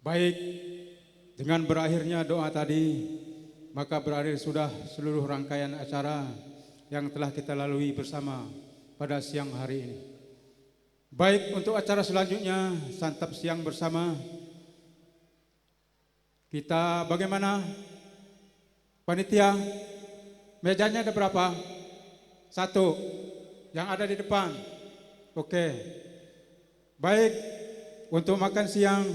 Baik, dengan berakhirnya doa tadi, maka berakhir sudah seluruh rangkaian acara yang telah kita lalui bersama pada siang hari ini. Baik, untuk acara selanjutnya, santap siang bersama. Kita bagaimana? Panitia, mejanya ada berapa? Satu, yang ada di depan. Oke. Baik, untuk makan siang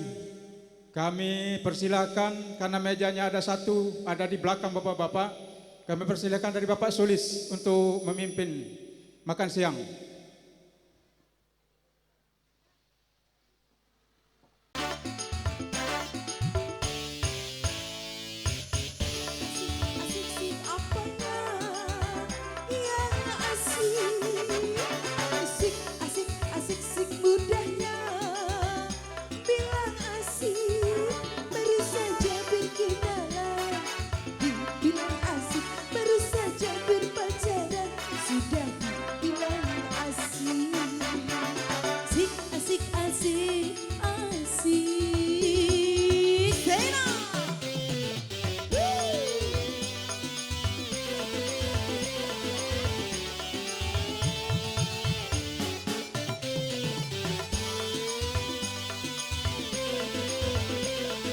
kami persilakan karena mejanya ada satu, ada di belakang bapak-bapak. Kami persilakan dari Bapak Sulis untuk memimpin makan siang.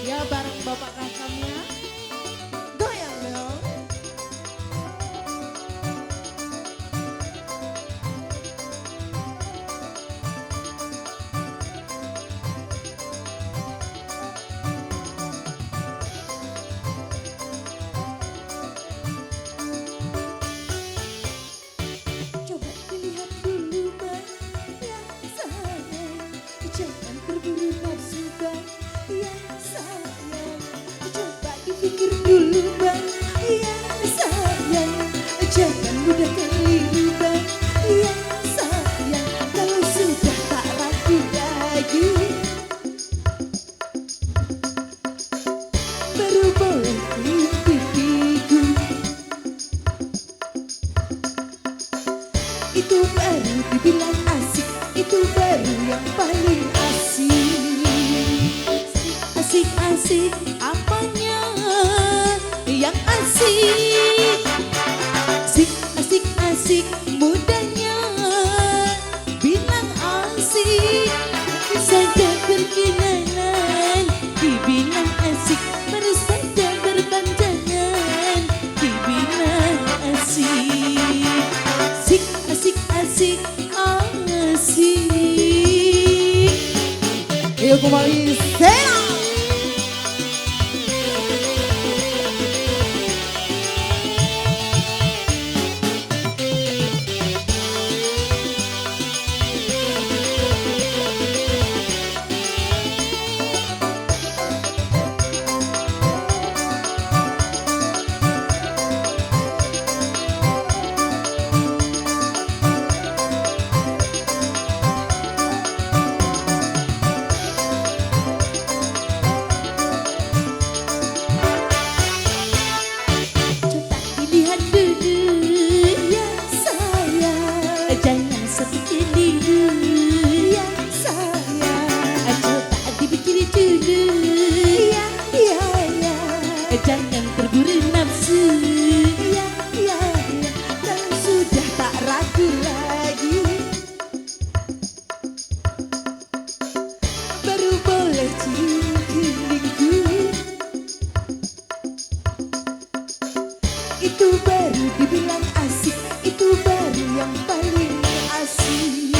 Ya bareng Bapak Kasamnya, goyang dong. Coba dilihat dulu bang, yang sayang, jangan terburu nafsu bang, yang sayang. Coba dipikir dulu bang, yang sayang, jangan mudah keliru bang, yang sayang. Kalau sudah tak ragu lagi, baru boleh cium pipiku. Itu baru dibilang asik, itu baru yang paling asik. Asik-asik apanya yang asik? Asik-asik mudahnya bilang asik. Saja berkenalan dibilang asik, baru saja berpanjangan dibilang asik. Asik, asik, asik. Ayo kembali Sena. Coba dilihat dulu yang sayang, jangan sampai keliru yang sayang. Coba dipikir dulu yang jangan terburu nafsu yang kalau sudah tak ragu lagi, baru boleh cium keningku. Itu baru dibilang asik, itu baru yang paling asik.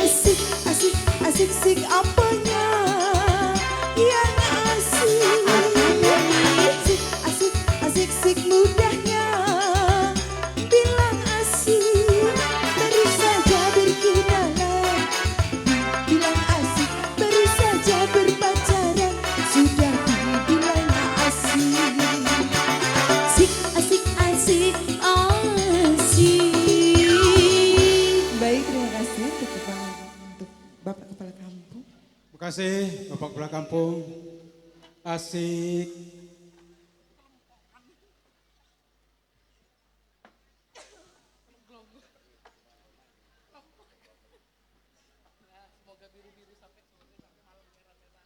Asik, asik, asik, asik apanya yang asik? Asik, asik, asik, asik mudahnya bilang asik. Baru saja berkenalan dibilang asik, baru saja berpacaran sudah dibilang asik. Asik, asik, asik. Baik, terima kasih untuk Bapak Kepala Kampung. Terima kasih Bapak Kepala Kampung. Asik.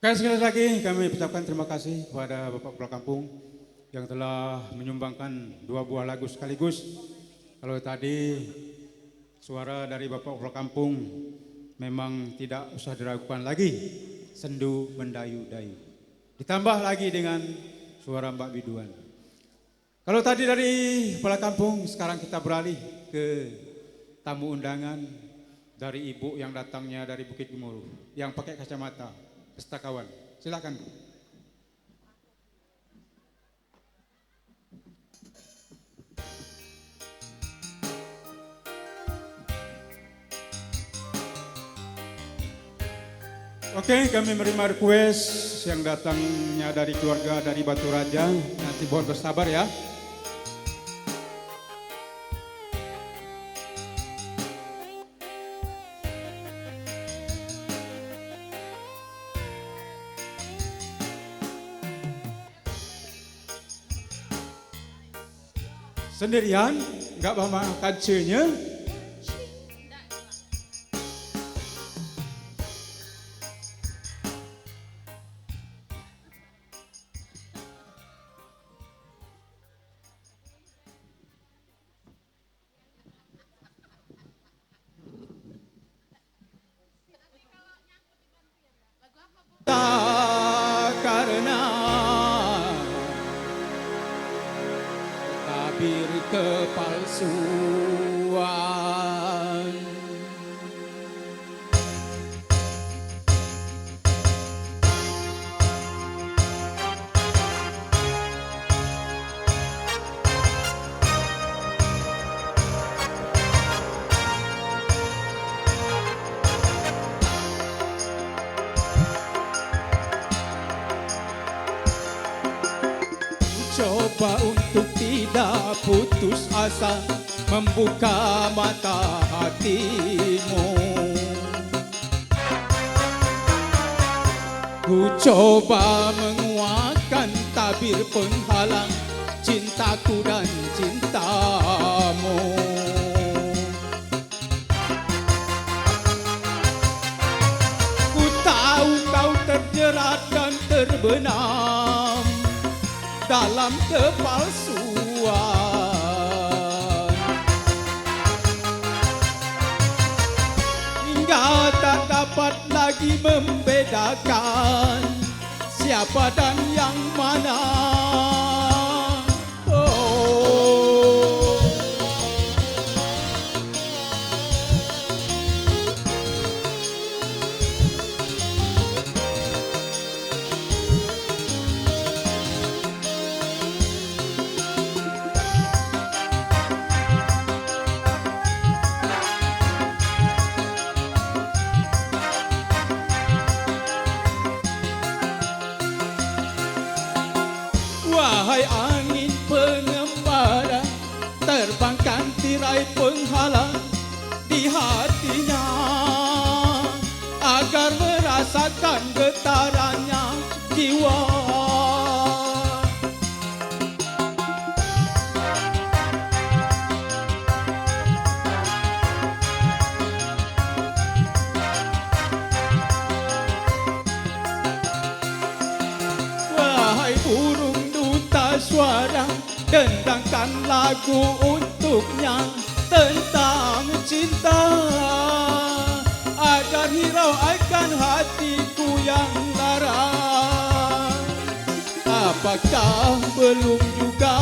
Sekali lagi kami ucapkan terima kasih kepada Bapak Kepala Kampung yang telah menyumbangkan 2 buah lagu sekaligus. Kalau tadi suara dari Bapak Kepala Kampung memang tidak usah diragukan lagi, sendu mendayu-dayu. Ditambah lagi dengan suara Mbak Biduan. Kalau tadi dari Kepala Kampung, sekarang kita beralih ke tamu undangan dari ibu yang datangnya dari Bukit Gemuruh, yang pakai kacamata. Pustakawan, silakan. Oke, kami menerima request yang datangnya dari keluarga dari Batu Raja. Nanti mohon bersabar ya. Sendirian, nggak bawa kancenya. Karena tabir kepalsuan, coba untuk tidak putus asa, membuka mata hatimu. Ku coba menguatkan tabir penghalang cintaku dan cintamu. Ku tahu kau terjerat dan terbenam dalam kepalsuan, hingga tak dapat lagi membedakan siapa dan yang mana. Oh, wahai angin pengembara, terbangkan tirai penghalang di hatinya, agar merasakan getarannya jiwa. Wahai burung duta suara, dendangkan lagu untuknya tentang cinta, agar hirau akan hatiku yang lara. Apakah belum juga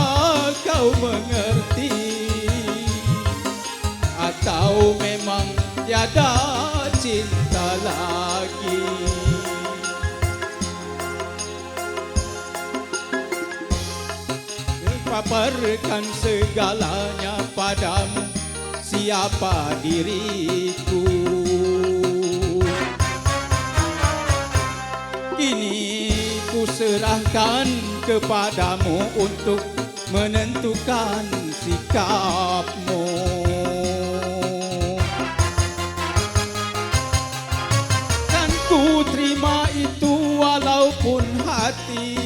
kau mengerti, atau memang tiada cinta lagi? Paparkan segalanya padamu, siapa diriku. Kini ku serahkan kepadamu untuk menentukan sikapmu. Dan ku terima itu walaupun hati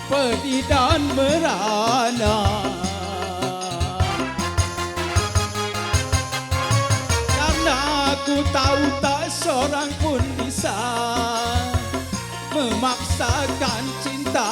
pedih dan merana, karena aku tahu tak seorang pun bisa memaksakan cinta.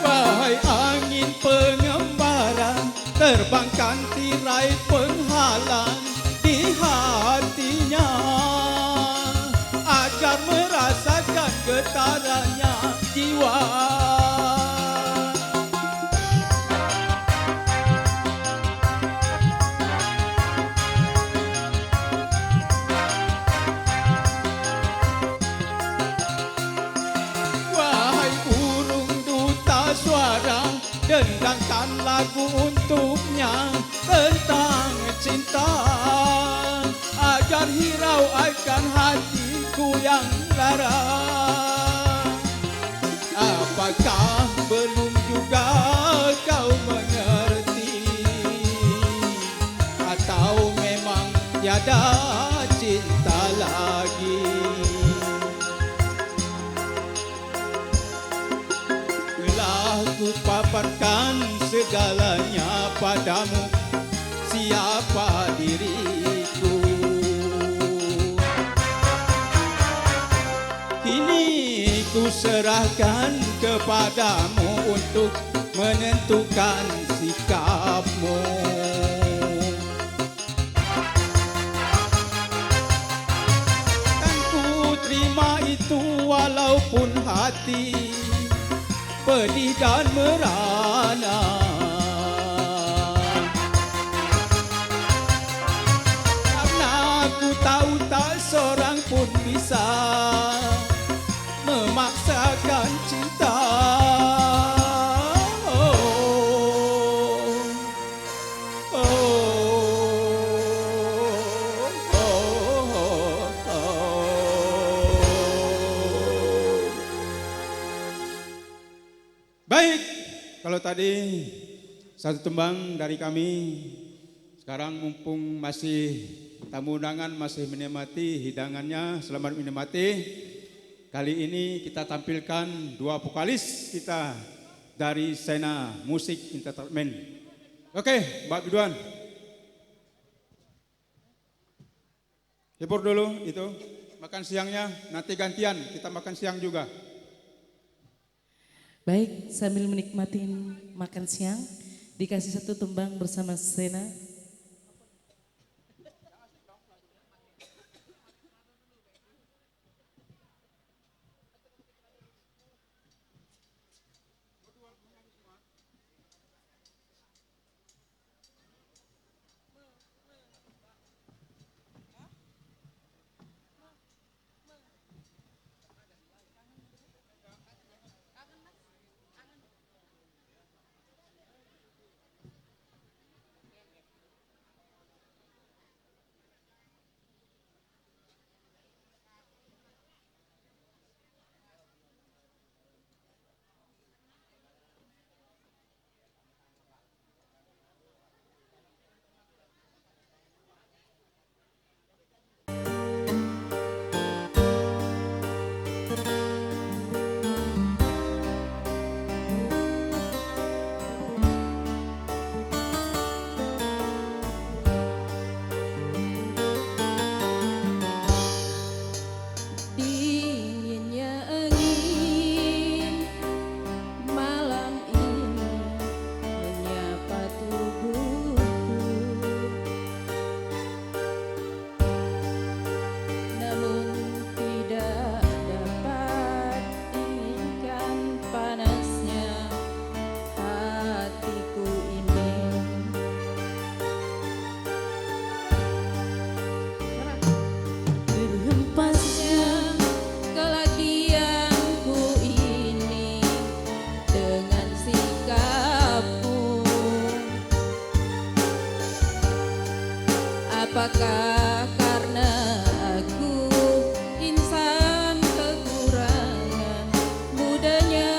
Wahai angin pengembara, terbangkan tirai penghalang di hatinya, agar merasakan getarannya jiwa. Wahai burung duta suara, dendangkan lagu untuknya tentang cinta, agar hirau akan hatiku yang lara. Apakah belum juga kau mengerti, atau memang tiada cinta lagi? Telah ku paparkan segalanya padamu, siapa diriku. Kini ku serahkan kepadamu untuk menentukan sikapmu. Kan ku terima itu walaupun hati pedih dan merana. Karena aku tahu tak seorang pun bisa memaksakan cinta. Oh, oh, oh, oh, oh. Baik, kalau tadi satu tembang dari kami, sekarang mumpung masih tamu undangan masih menikmati hidangannya, selamat menikmati. Kali ini kita tampilkan dua vokalis kita dari Sena Musik Entertainment. Oke, Mbak Biduan. Hibur dulu itu, makan siangnya, nanti gantian kita makan siang juga. Baik, sambil menikmati makan siang, dikasih satu tembang bersama Sena. Apakah karena aku insan kekurangan, mudahnya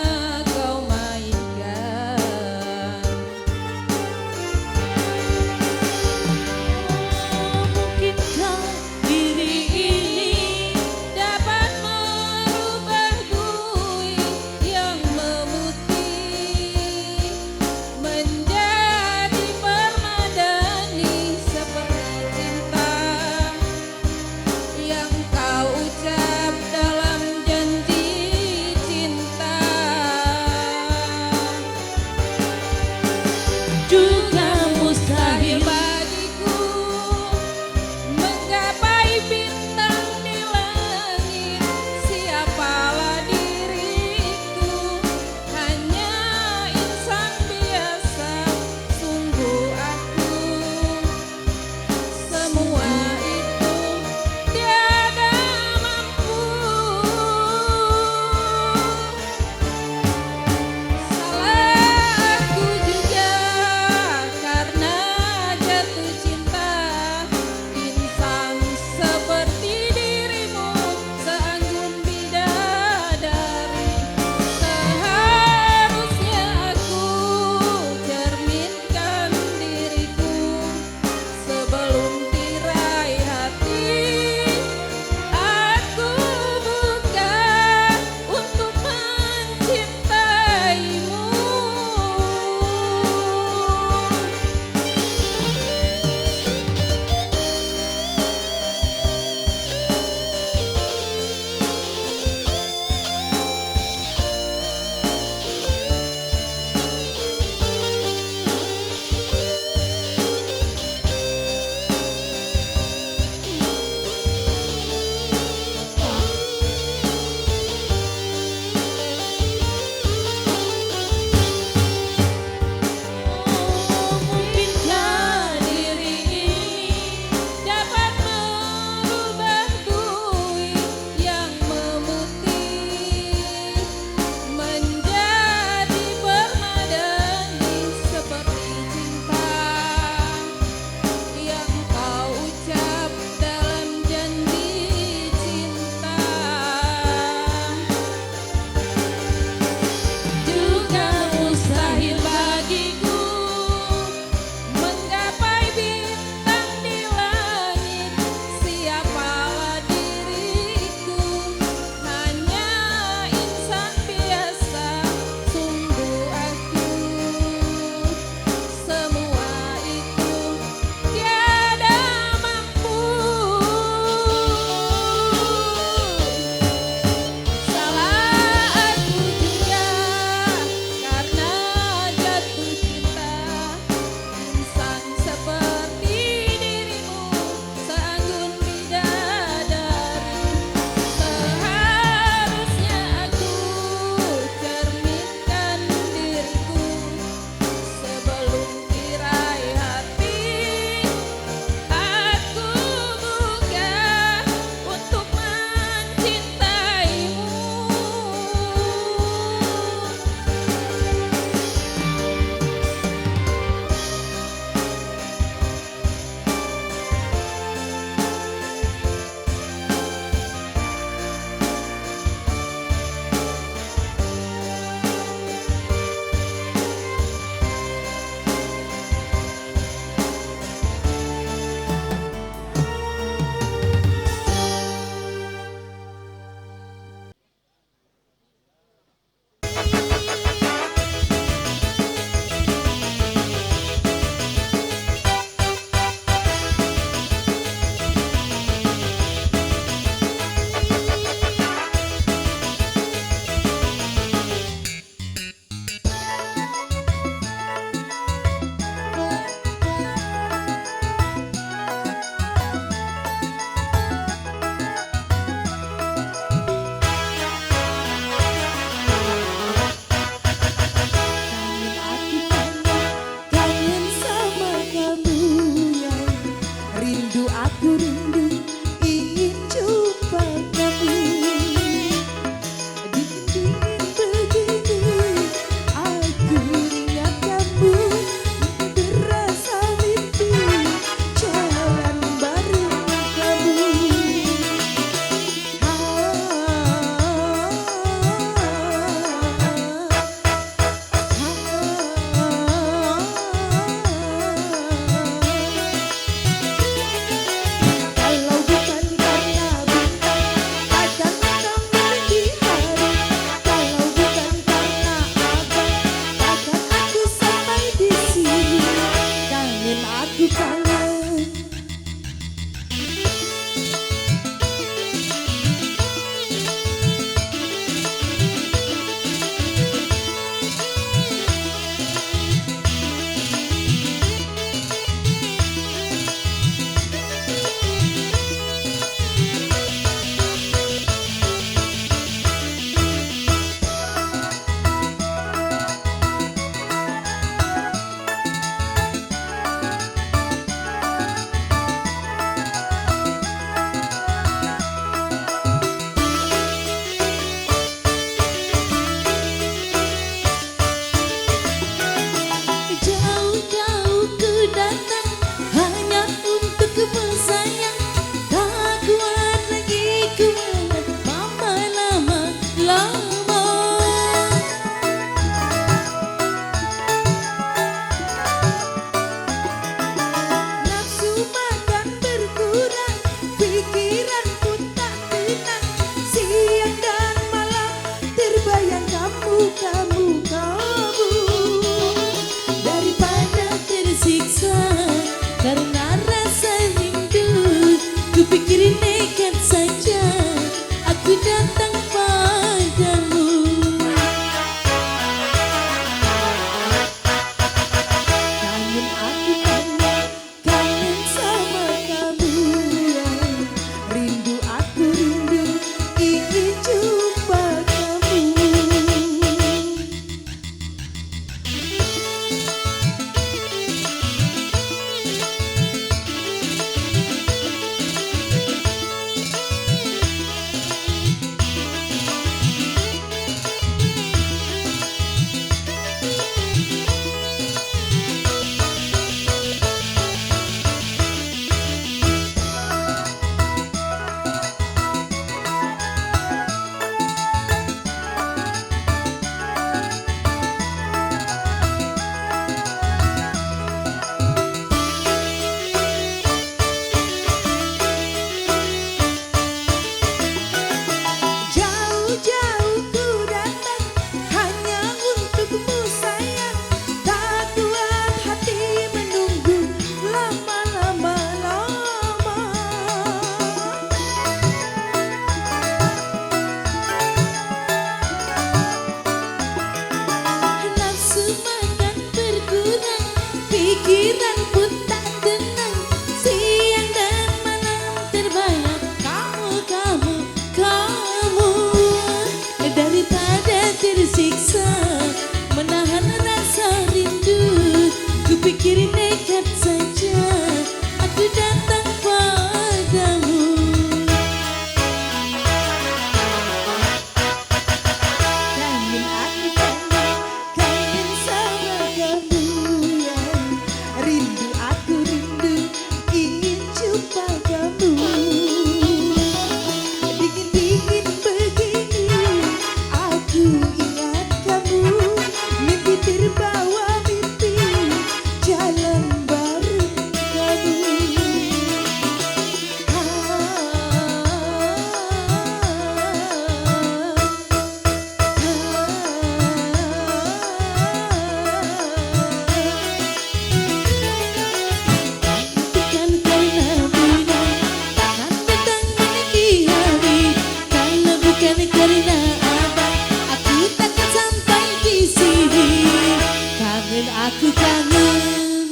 Bikin aku kangen.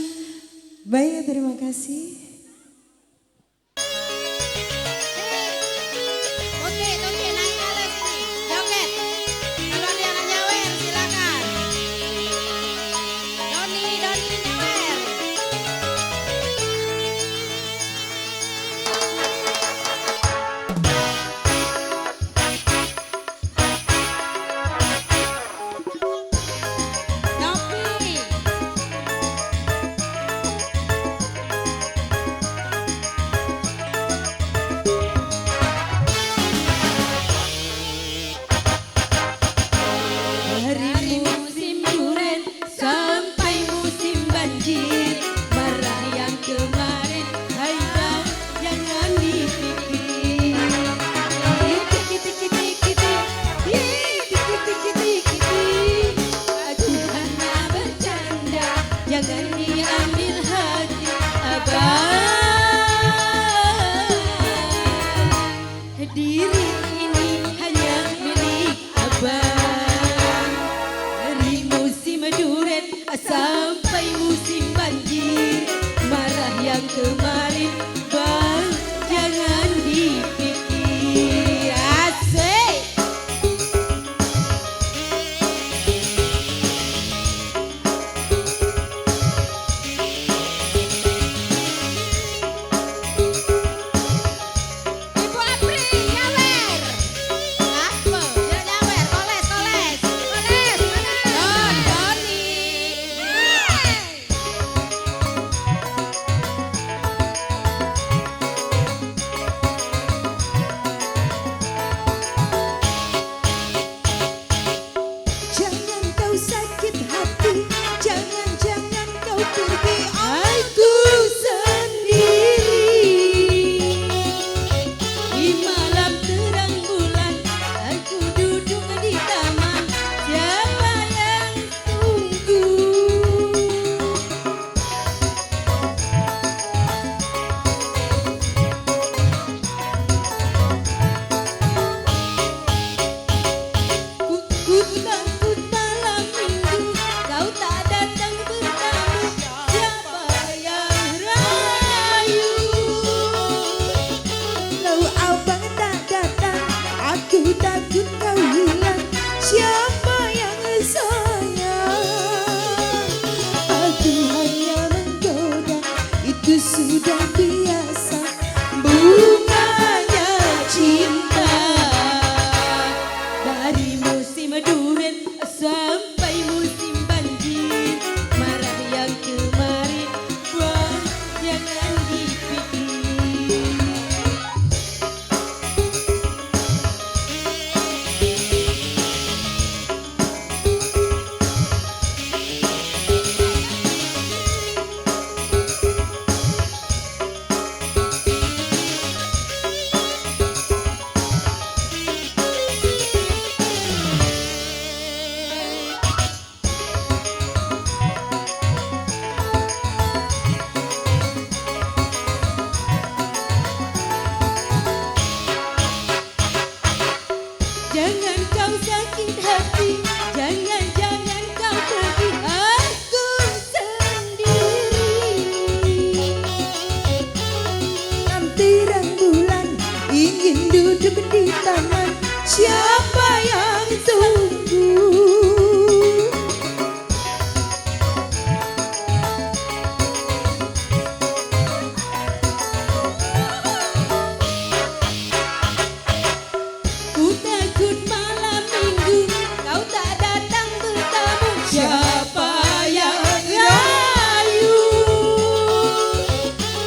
Baik, terima kasih. Tuti, naik ke atas sini. Joget. Kalau ada yang nyawer, silakan. Doni nyawer. Nopi. Dari musim duren sampai musim banjir, marah yang kemarin, hai bang jangan dipikir. Aku hanya bercanda, jangan diambil hati abang. Diri ini hanya milik abang. Dari musim duren sampai musim banjir, marah yang kemarin bang jangan dipikir. Asik. Ibu Apri, nyawer. Apa? Jangan nyawer, koles. Mana? Doni. Jangan kau sakit hati, jangan kau pergi, aku sendiri. Di malam terang bulan, aku duduk di taman, siapa yang tunggu? Ku takut malam minggu kau tak datang bertamu, siapa yang rayu? Kalau abang tak datang, aku takut kau hilang, siapa yang sayang? Aku hanya menggoda, itu sudah biasa, bunganya cinta. Dari musim duren sampai musim banjir, marah yang kemarin bang jangan dipikir. Jangan kau sakit hati, jangan kau pergi, aku sendiri. Nanti rembulan ingin duduk di taman, siapa yang tunggu? Ku takut malam minggu kau tak datang bertamu, siapa yang rayu?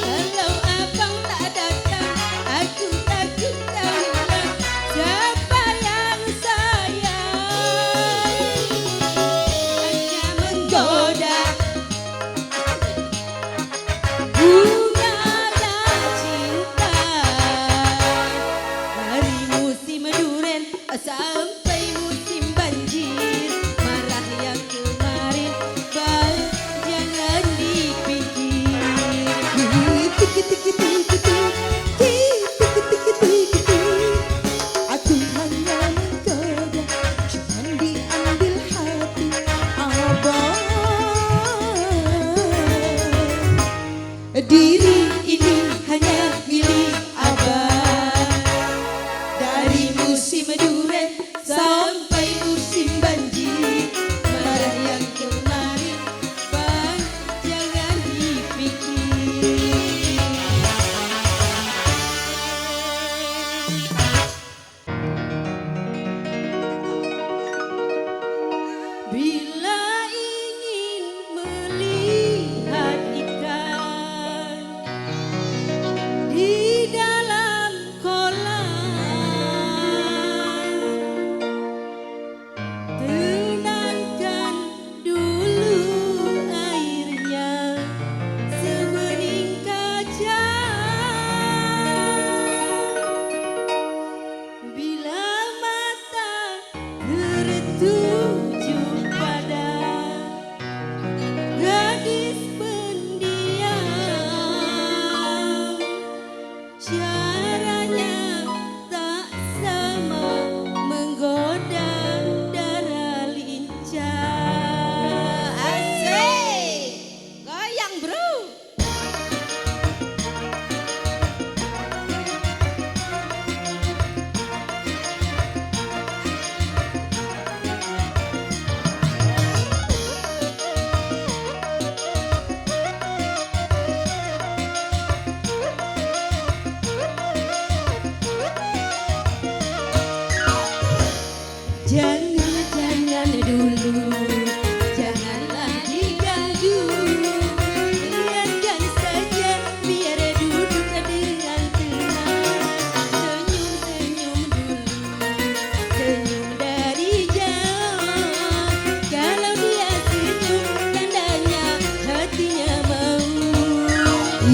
Kalau abang tak datang, aku takut kau hilang, siapa yang sayang? Hanya menggoda, bungalah cinta. Dari musim duren sampai musim banjir, marah yang kemarin bang jangan dipikir. Aku hanya menggoda, jangan diambil hati abang.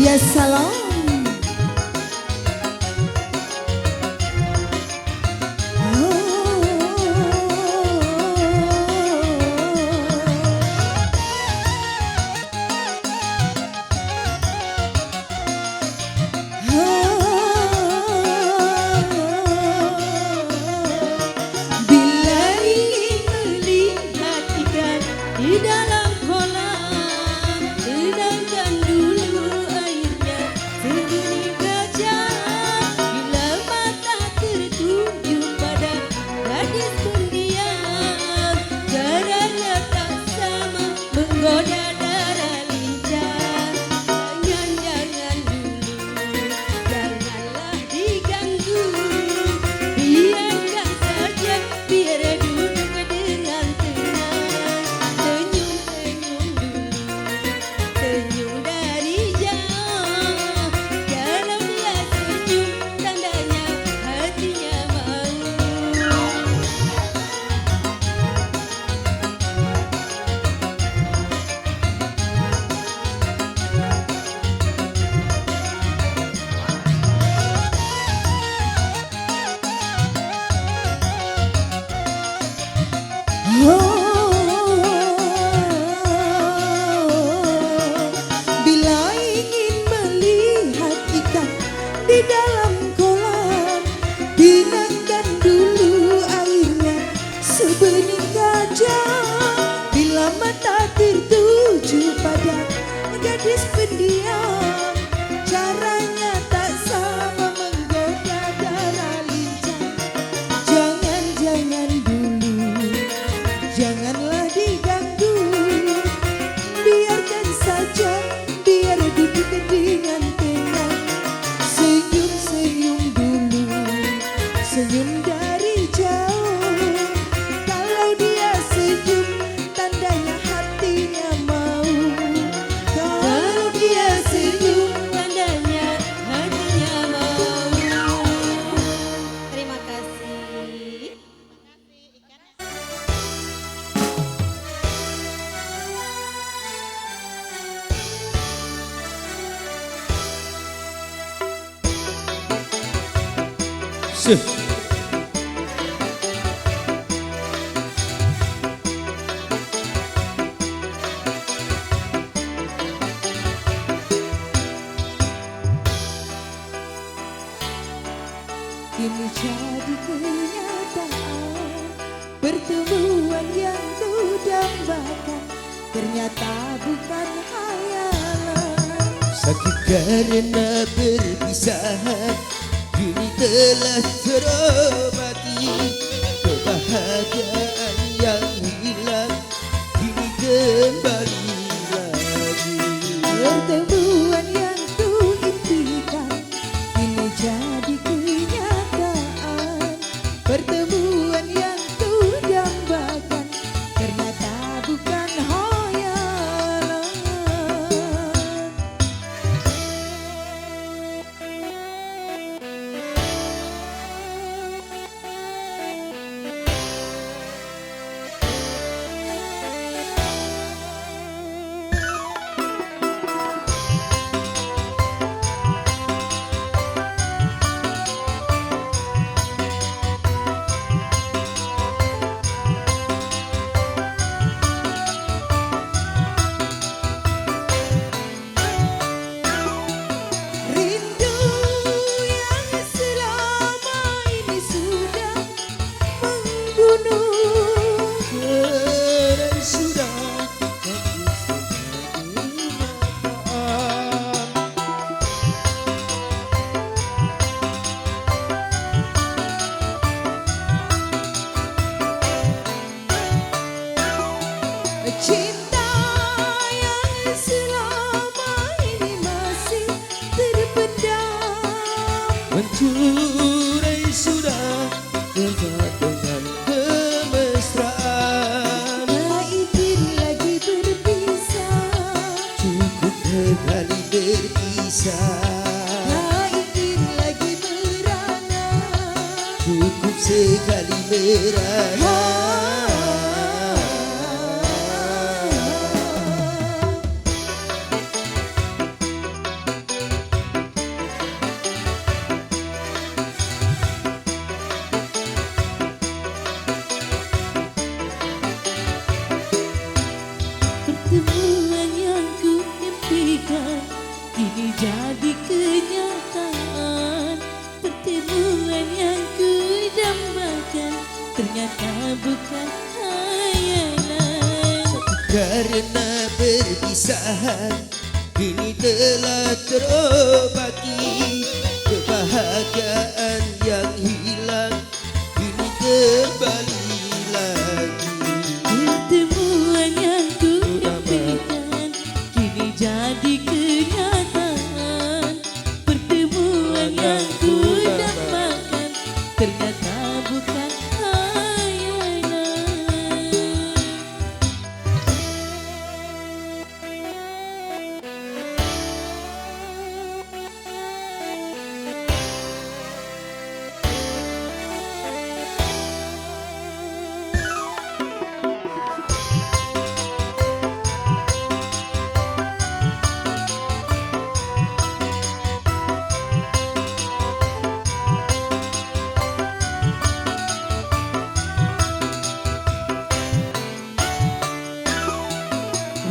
Ya salam. Bila ingin melihat ikan di dalam kolam, tenangkan dulu airnya sebening kaca. Bila mata tertuju pada gadis pendiam, caranya tak sama menggoda darah lincah. Jangan dulu, janganlah diganggu. Biarkan saja, biar duduk dengan tenang. Senyum-senyum dulu, senyum dari jauh. Kalau dia senyum, tandanya hatinya mau. Bila ingin melihat ikan di dalam kolam, pinangkan dulu airnya sebening kaca. Bila mata tertuju pada gadis pendiam, caranya tak sama menggoda darah lincah. Jangan dulu, janganlah diganggu. Biarkan saja, biar duduk dengan tenang. Senyum-senyum dulu, senyum dari jauh. Kalau dia senyum, tandanya hatinya mau. Kalau dia senyum, tandanya hatinya mau. Terima kasih. Syuh. Kini jadi kenyataan, pertemuan yang kudambakan ternyata bukan hayalan. Sakit karena perpisahan, kini telah terobati. Kebahagiaan yang hilang, kini kembali lagi. Pertemuan yang kuimpikan kini jadi kenyataan. Pertemuan yang kudambakan ternyata bukan hayalan. Rindu yang selama ini sudah membunuh. Cerai sudah tapi maafkan. Cinta yang selama ini masih terpendam. Mencurai sudah tempat dengan kemesraan. Tak ingin lagi berpisah. Cukup sekali berpisah. Tak ingin lagi merana. Cukup sekali merana. bukan khayalan. Karena perpisahan kini telah terobati, kebahagiaan yang hilang kini kembali lagi. Pertemuan yang ku impikan kini jadi kenyataan. Pertemuan yang ku dambakan ternyata bukan khayalan.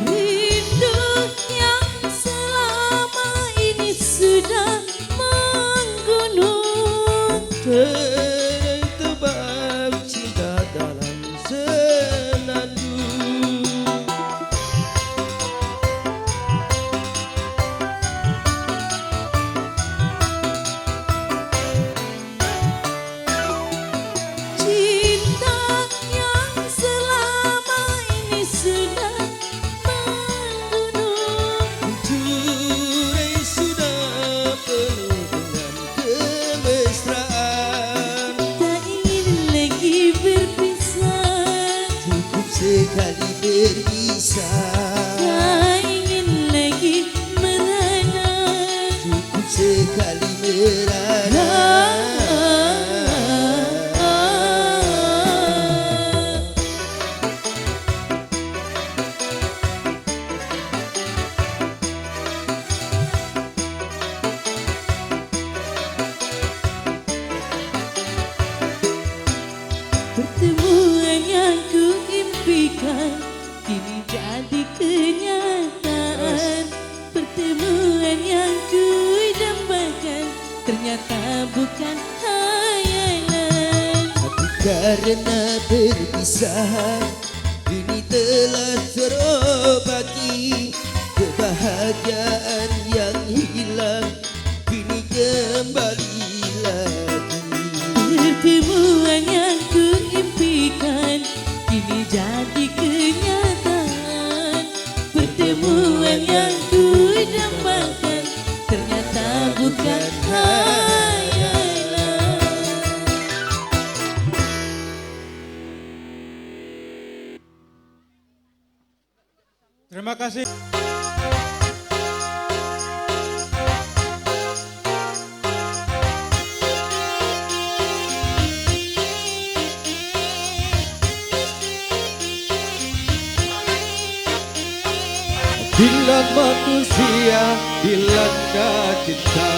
Rindu yang selama ini sudah menggunung, Tertebak cinta dalam senandung. cinta yang selama ini sudah menggunung. Mencuri sudah penuh dengan kemesraan. Tak ingin lagi berpisah, Cukup sekali berpisah, tak ingin lagi merana. cukup sekali merana. Pertemuan yang ku impikan kini jadi kenyataan. Pertemuan yang ku dambakan ternyata bukan khayalan. Tapi karena perpisahan kini telah terobati, kebahagiaan yang hilang kini kembali lagi. Pertemuan yang ku impikan kini jadi kenyataan. Pertemuan yang ku dambakan ternyata bukan khayalan. Terima kasih. Bila manusia dilanda cinta,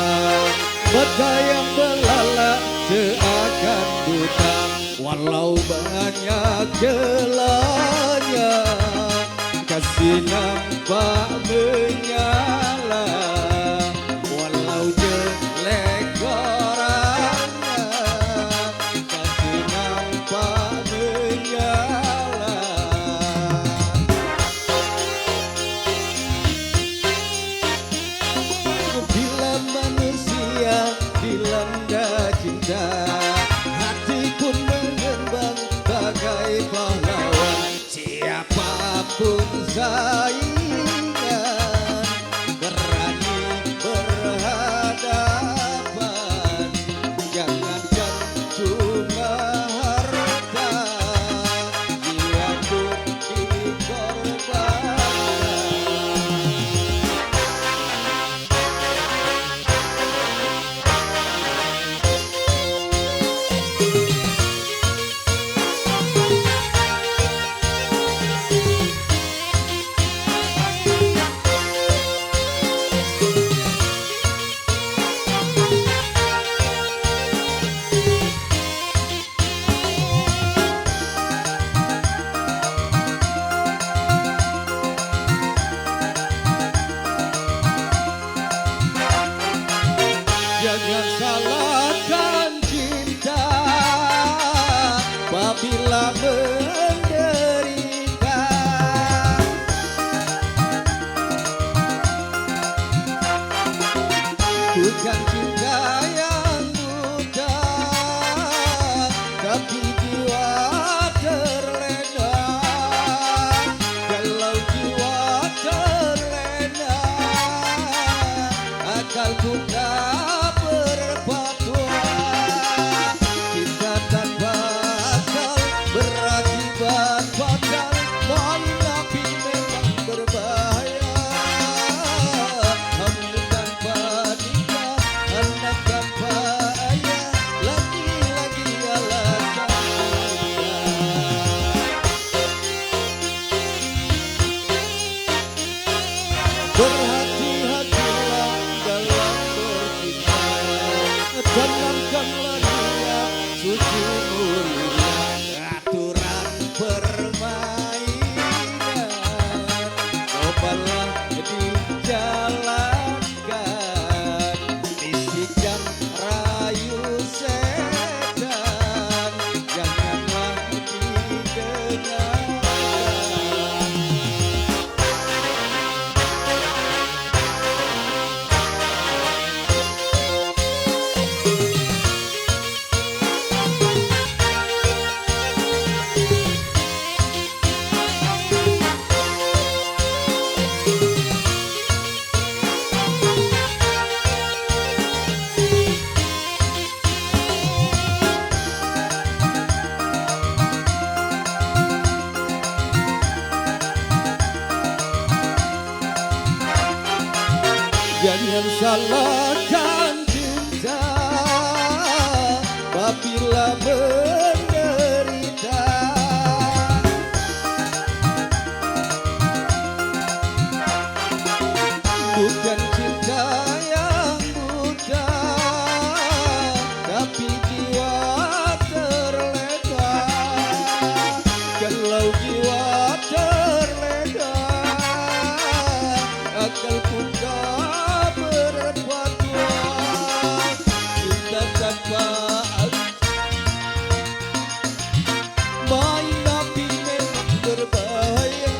mata yang belalak seakan buta. Walau banyak celahnya, kasih nampak menyala. Walau jelek orangnya, kasih nampak menyala. Bila manusia dilanda cinta, hati pun mengembang bagai pahlawan. Siapapun saingan, berani berhadapan. Jangankan cuma harta, jiwa pun dikorbankan. Berhati-hatilah dalam bercinta, tanamkanlah niat suci mulia. Aturan permainan cobalah dijalankan, bisikan rayu setan janganlah didengarkan. Jangan salahkan cinta apabila menderita. Bukan cinta yang buta, tapi jiwa terlena. Kalau jiwa terlena, akal pun tak berfatwa. Cinta tanpa main api memang berbahaya.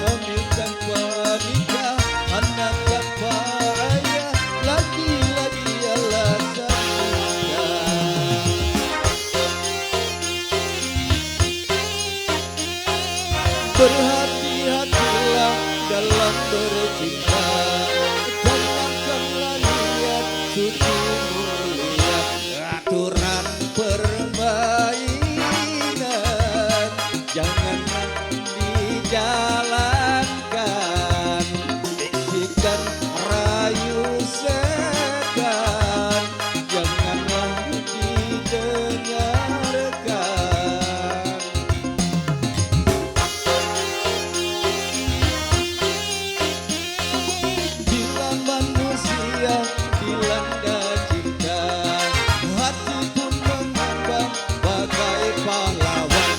Hamil tanpa nikah, anak tanpa ayah, lagi-lagi alasan nikah. Berhati-hatilah dalam bercinta, tanamkanlah niat suci mulia. Aturan permainan janganlah dijalankan, bisikan rayu setan janganlah didengarkan. Bila manusia dilanda cinta, hati pun mengambang bagai pahlawan.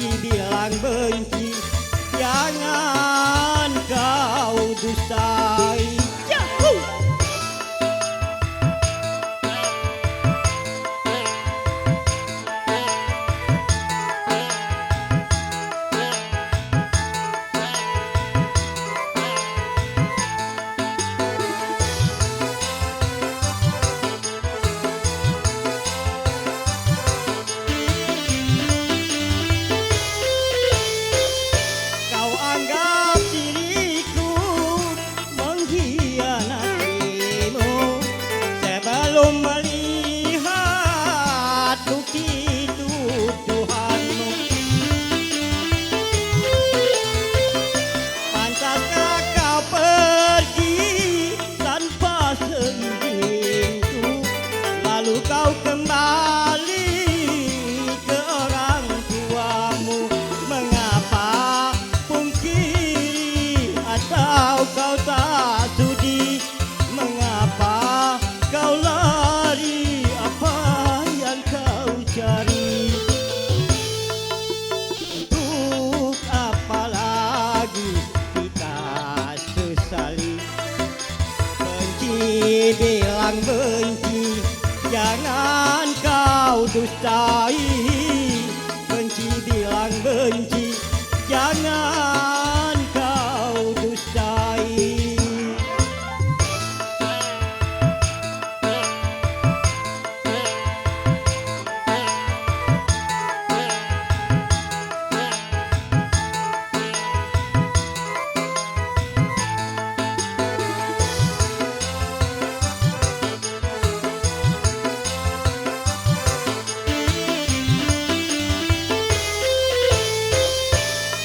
benci bilang benci, jangan kau dustai. Yahoo! Kau anggap diriku mengkhianatimu sebelum melihat bukti tuduhanmu. Pantaskah kau pergi tanpa seizinku, lalu kau kembali ke orang tuamu? Mengapa pungkiri atau kau tak sudi? Mengapa kau lari? Apa yang kau cari? Untuk apa lagi kita sesali? Benci bilang benci, jangan kau dustai. Benci bilang benci, jangan kau dustai.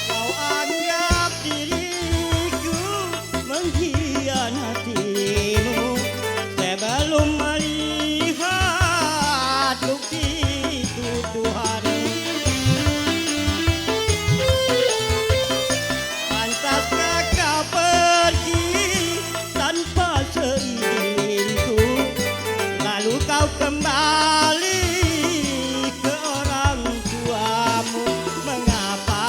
Kau anggap diriku mengkhianatimu sebelum melihat bukti tuduhanmu. Pantaskah kau pergi tanpa seizinku, lalu kau kembali ke orang tuamu? Mengapa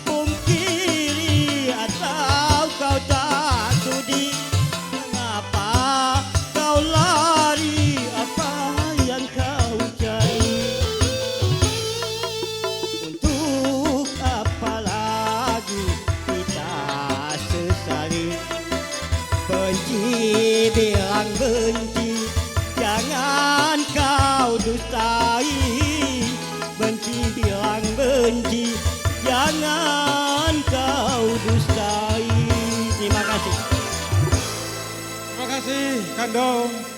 pungkiri atau kau tak sudi? Mengapa kau lari? Apa yang kau cari? Untuk apa lagi kita sesali? Benci bilang benci, jangan kau dustai. Benci bilang benci, jangan kau dustai. Terima kasih. Terima kasih Kandong.